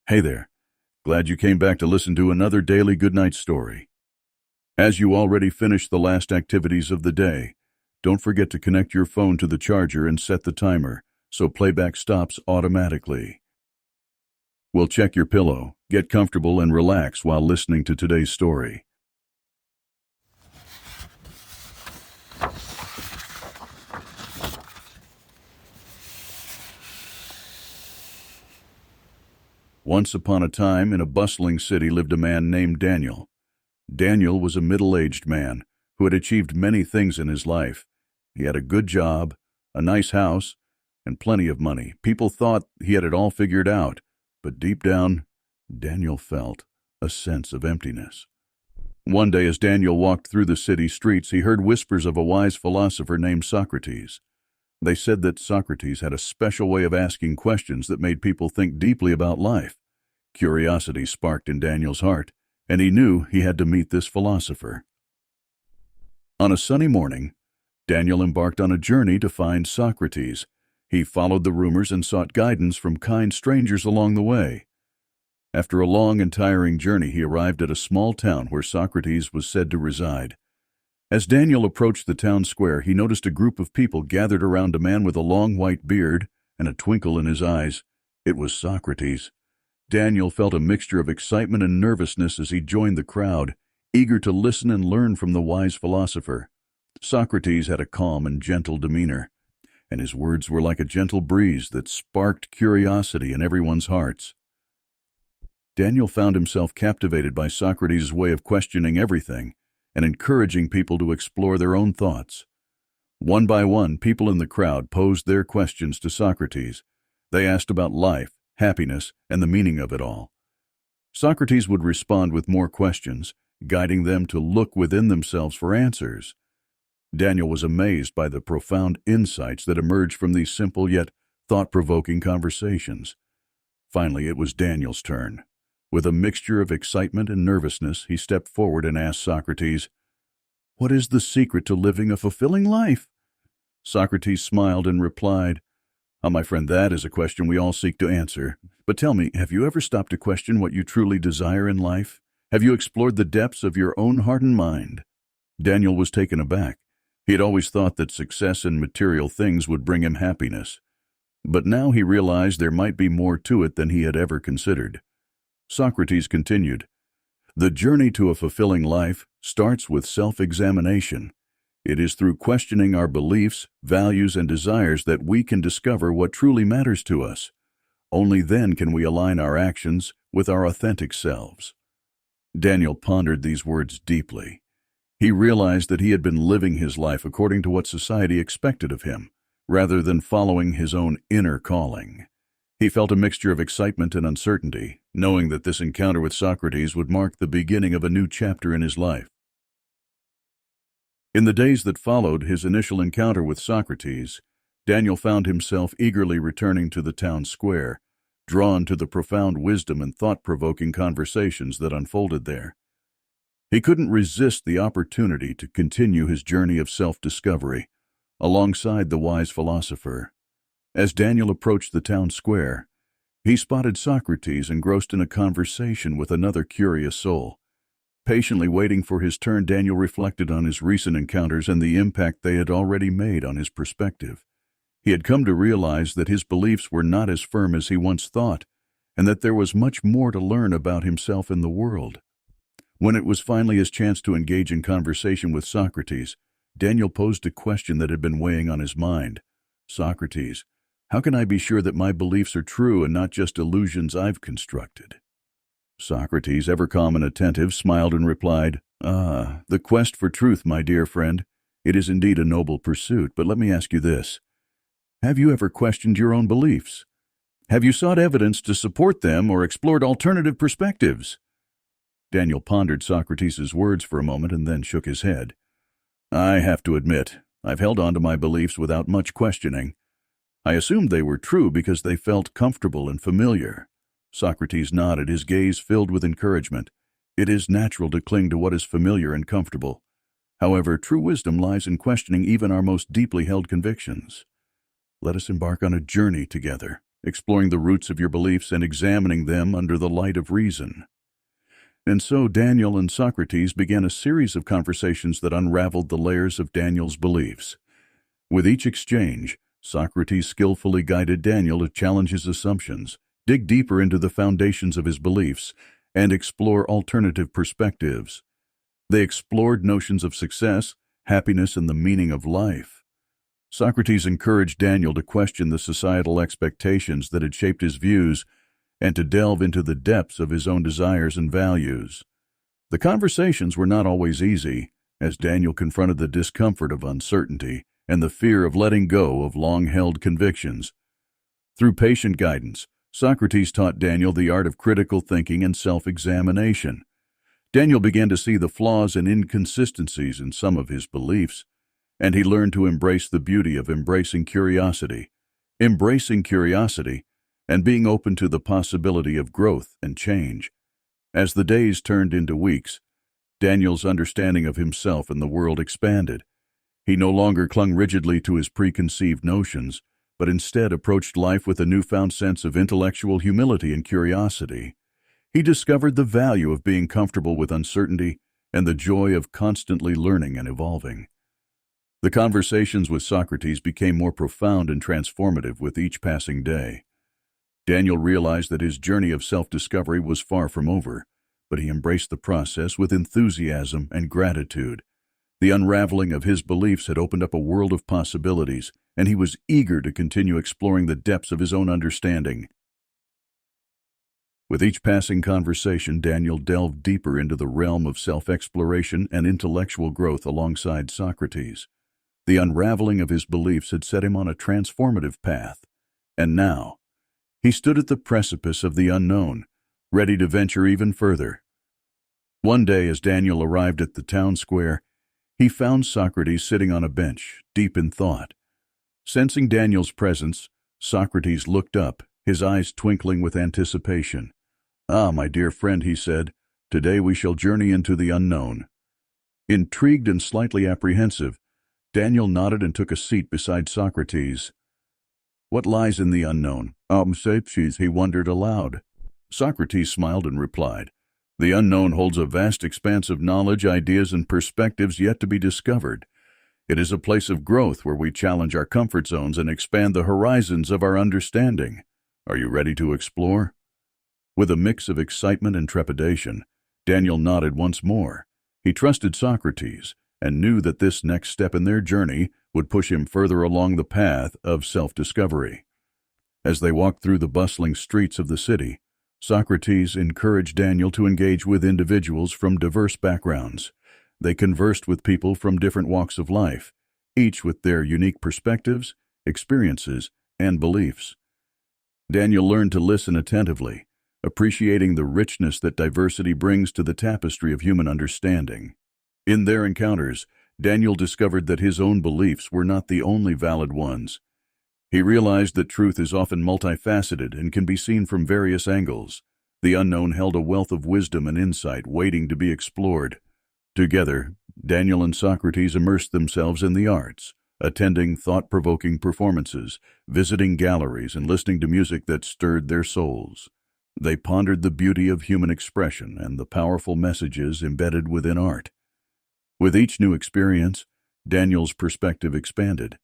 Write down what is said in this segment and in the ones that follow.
Hey there. Glad you came back to listen to another daily goodnight story. As you already finished the last activities of the day, don't forget to connect your phone to the charger and set the timer so playback stops automatically. We'll check your pillow, get comfortable, and relax while listening to today's story. Once upon a time, in a bustling city lived a man named Daniel. Daniel was a middle-aged man who had achieved many things in his life. He had a good job, a nice house, and plenty of money. People thought he had it all figured out, but deep down, Daniel felt a sense of emptiness. One day, as Daniel walked through the city streets, he heard whispers of a wise philosopher named Socrates. They said that Socrates had a special way of asking questions that made people think deeply about life. Curiosity sparked in Daniel's heart, and he knew he had to meet this philosopher. On a sunny morning, Daniel embarked on a journey to find Socrates. He followed the rumors and sought guidance from kind strangers along the way. After a long and tiring journey, he arrived at a small town where Socrates was said to reside. As Daniel approached the town square, he noticed a group of people gathered around a man with a long white beard and a twinkle in his eyes. It was Socrates. Daniel felt a mixture of excitement and nervousness as he joined the crowd, eager to listen and learn from the wise philosopher. Socrates had a calm and gentle demeanor, and his words were like a gentle breeze that sparked curiosity in everyone's hearts. Daniel found himself captivated by Socrates' way of questioning everything and encouraging people to explore their own thoughts. One by one, people in the crowd posed their questions to Socrates. They asked about life, happiness, and the meaning of it all. Socrates would respond with more questions, guiding them to look within themselves for answers. Daniel was amazed by the profound insights that emerged from these simple yet thought-provoking conversations. Finally, it was Daniel's turn. With a mixture of excitement and nervousness, he stepped forward and asked Socrates, "What is the secret to living a fulfilling life?" Socrates smiled and replied, My friend, that is a question we all seek to answer. But tell me, have you ever stopped to question what you truly desire in life? Have you explored the depths of your own heart and mind?" Daniel was taken aback. He had always thought that success in material things would bring him happiness. But now he realized there might be more to it than he had ever considered. Socrates continued, "The journey to a fulfilling life starts with self-examination. It is through questioning our beliefs, values, and desires that we can discover what truly matters to us. Only then can we align our actions with our authentic selves." Daniel pondered these words deeply. He realized that he had been living his life according to what society expected of him, rather than following his own inner calling. He felt a mixture of excitement and uncertainty, knowing that this encounter with Socrates would mark the beginning of a new chapter in his life. In the days that followed his initial encounter with Socrates, Daniel found himself eagerly returning to the town square, drawn to the profound wisdom and thought-provoking conversations that unfolded there. He couldn't resist the opportunity to continue his journey of self-discovery alongside the wise philosopher. As Daniel approached the town square, he spotted Socrates engrossed in a conversation with another curious soul. Patiently waiting for his turn, Daniel reflected on his recent encounters and the impact they had already made on his perspective. He had come to realize that his beliefs were not as firm as he once thought, and that there was much more to learn about himself and the world. When it was finally his chance to engage in conversation with Socrates, Daniel posed a question that had been weighing on his mind. "Socrates, how can I be sure that my beliefs are true and not just illusions I've constructed?" Socrates, ever calm and attentive, smiled and replied, The quest for truth, my dear friend. It is indeed a noble pursuit, but let me ask you this. Have you ever questioned your own beliefs? Have you sought evidence to support them or explored alternative perspectives?" Daniel pondered Socrates' words for a moment and then shook his head. "I have to admit, I've held on to my beliefs without much questioning. I assumed they were true because they felt comfortable and familiar." Socrates nodded, his gaze filled with encouragement. It is natural to cling to what is familiar and comfortable. However, true wisdom lies in questioning even our most deeply held convictions. Let us embark on a journey together, exploring the roots of your beliefs and examining them under the light of reason. And so Daniel and Socrates began a series of conversations that unraveled the layers of Daniel's beliefs. With each exchange, Socrates skillfully guided Daniel to challenge his assumptions, dig deeper into the foundations of his beliefs, and explore alternative perspectives. They explored notions of success, happiness, and the meaning of life. Socrates encouraged Daniel to question the societal expectations that had shaped his views and to delve into the depths of his own desires and values. The conversations were not always easy, as Daniel confronted the discomfort of uncertainty and the fear of letting go of long-held convictions. Through patient guidance, Socrates taught Daniel the art of critical thinking and self-examination. Daniel began to see the flaws and inconsistencies in some of his beliefs, and he learned to embrace the beauty of embracing curiosity, and being open to the possibility of growth and change. As the days turned into weeks, Daniel's understanding of himself and the world expanded. He no longer clung rigidly to his preconceived notions, but instead approached life with a newfound sense of intellectual humility and curiosity. He discovered the value of being comfortable with uncertainty and the joy of constantly learning and evolving. The conversations with Socrates became more profound and transformative with each passing day. Daniel realized that his journey of self-discovery was far from over, but he embraced the process with enthusiasm and gratitude. The unraveling of his beliefs had opened up a world of possibilities, and he was eager to continue exploring the depths of his own understanding. With each passing conversation, Daniel delved deeper into the realm of self-exploration and intellectual growth alongside Socrates. The unraveling of his beliefs had set him on a transformative path, and now, he stood at the precipice of the unknown, ready to venture even further. One day, as Daniel arrived at the town square, he found Socrates sitting on a bench, deep in thought. Sensing Daniel's presence, Socrates looked up, his eyes twinkling with anticipation. "Ah, my dear friend," he said, "today we shall journey into the unknown." Intrigued and slightly apprehensive, Daniel nodded and took a seat beside Socrates. "What lies in the unknown?" He wondered aloud. Socrates smiled and replied, "The unknown holds a vast expanse of knowledge, ideas, and perspectives yet to be discovered. It is a place of growth where we challenge our comfort zones and expand the horizons of our understanding. Are you ready to explore?" With a mix of excitement and trepidation, Daniel nodded once more. He trusted Socrates and knew that this next step in their journey would push him further along the path of self-discovery. As they walked through the bustling streets of the city, Socrates encouraged Daniel to engage with individuals from diverse backgrounds. They conversed with people from different walks of life, each with their unique perspectives, experiences, and beliefs. Daniel learned to listen attentively, appreciating the richness that diversity brings to the tapestry of human understanding. In their encounters, Daniel discovered that his own beliefs were not the only valid ones. He realized that truth is often multifaceted and can be seen from various angles. The unknown held a wealth of wisdom and insight waiting to be explored. Together, Daniel and Socrates immersed themselves in the arts, attending thought-provoking performances, visiting galleries, and listening to music that stirred their souls. They pondered the beauty of human expression and the powerful messages embedded within art. With each new experience, Daniel's perspective expanded.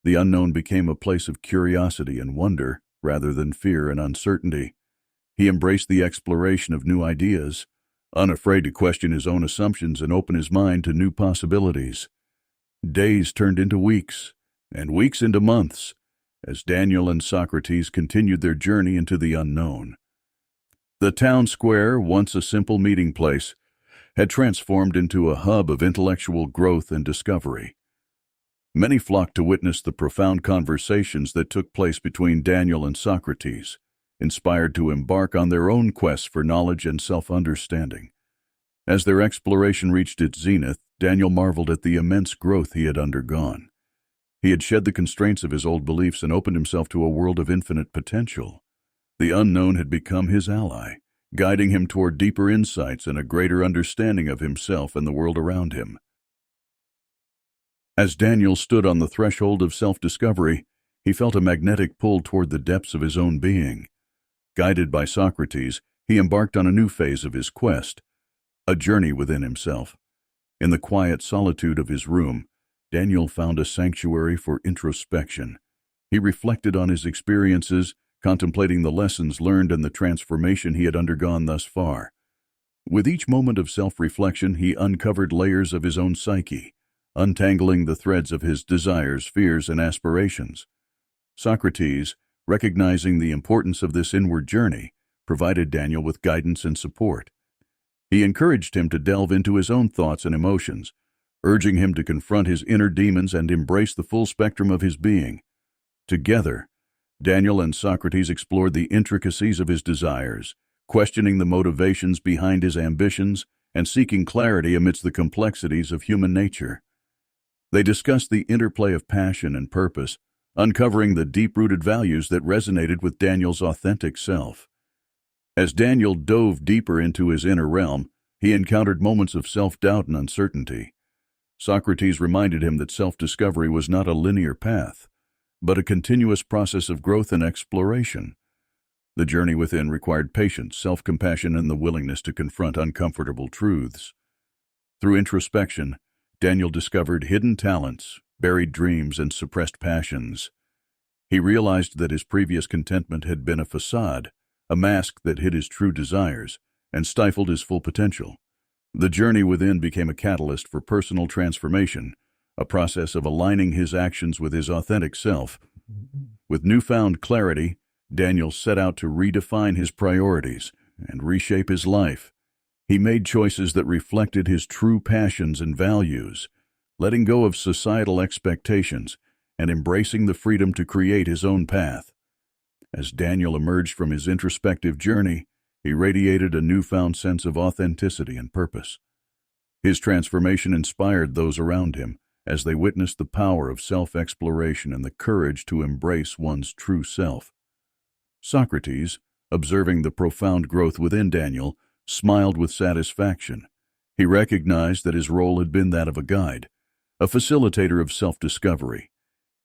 The unknown became a place of curiosity and wonder rather than fear and uncertainty. He embraced the exploration of new ideas, unafraid to question his own assumptions and open his mind to new possibilities. Days turned into weeks, and weeks into months, as Daniel and Socrates continued their journey into the unknown. The town square, once a simple meeting place, had transformed into a hub of intellectual growth and discovery. Many flocked to witness the profound conversations that took place between Daniel and Socrates, inspired to embark on their own quests for knowledge and self-understanding. As their exploration reached its zenith, Daniel marveled at the immense growth he had undergone. He had shed the constraints of his old beliefs and opened himself to a world of infinite potential. The unknown had become his ally, guiding him toward deeper insights and a greater understanding of himself and the world around him. As Daniel stood on the threshold of self-discovery, He felt a magnetic pull toward the depths of his own being. Guided by Socrates, he embarked on a new phase of his quest, a journey within himself. In the quiet solitude of his room, Daniel found a sanctuary for introspection. He reflected on his experiences, contemplating the lessons learned and the transformation he had undergone thus far. With each moment of self-reflection, he uncovered layers of his own psyche, untangling the threads of his desires, fears, and aspirations. Socrates, recognizing the importance of this inward journey, provided Daniel with guidance and support. He encouraged him to delve into his own thoughts and emotions, urging him to confront his inner demons and embrace the full spectrum of his being. Together, Daniel and Socrates explored the intricacies of his desires, questioning the motivations behind his ambitions and seeking clarity amidst the complexities of human nature. They discussed the interplay of passion and purpose, uncovering the deep-rooted values that resonated with Daniel's authentic self. As Daniel dove deeper into his inner realm, he encountered moments of self-doubt and uncertainty. Socrates reminded him that self-discovery was not a linear path, but a continuous process of growth and exploration. The journey within required patience, self-compassion, and the willingness to confront uncomfortable truths. Through introspection, Daniel discovered hidden talents, buried dreams, and suppressed passions. He realized that his previous contentment had been a facade, a mask that hid his true desires and stifled his full potential. The journey within became a catalyst for personal transformation, a process of aligning his actions with his authentic self. With newfound clarity, Daniel set out to redefine his priorities and reshape his life. He made choices that reflected his true passions and values, letting go of societal expectations and embracing the freedom to create his own path. As Daniel emerged from his introspective journey, he radiated a newfound sense of authenticity and purpose. His transformation inspired those around him as they witnessed the power of self-exploration and the courage to embrace one's true self. Socrates, observing the profound growth within Daniel, smiled with satisfaction. He recognized that his role had been that of a guide, a facilitator of self-discovery.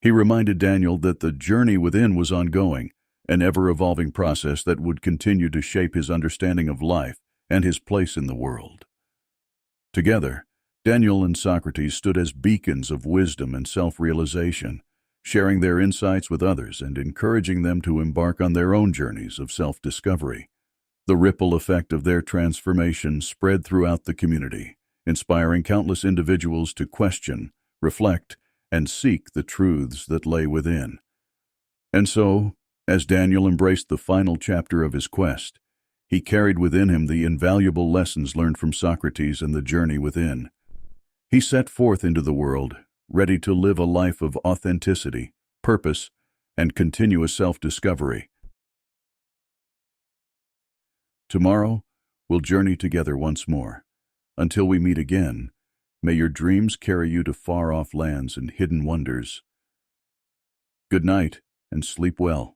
He reminded Daniel that the journey within was ongoing, an ever-evolving process that would continue to shape his understanding of life and his place in the world. Together, Daniel and Socrates stood as beacons of wisdom and self-realization, sharing their insights with others and encouraging them to embark on their own journeys of self-discovery. The ripple effect of their transformation spread throughout the community, inspiring countless individuals to question, reflect, and seek the truths that lay within. And so, as Daniel embraced the final chapter of his quest, he carried within him the invaluable lessons learned from Socrates and the journey within. He set forth into the world, ready to live a life of authenticity, purpose, and continuous self-discovery. Tomorrow, we'll journey together once more. Until we meet again, may your dreams carry you to far-off lands and hidden wonders. Good night, and sleep well.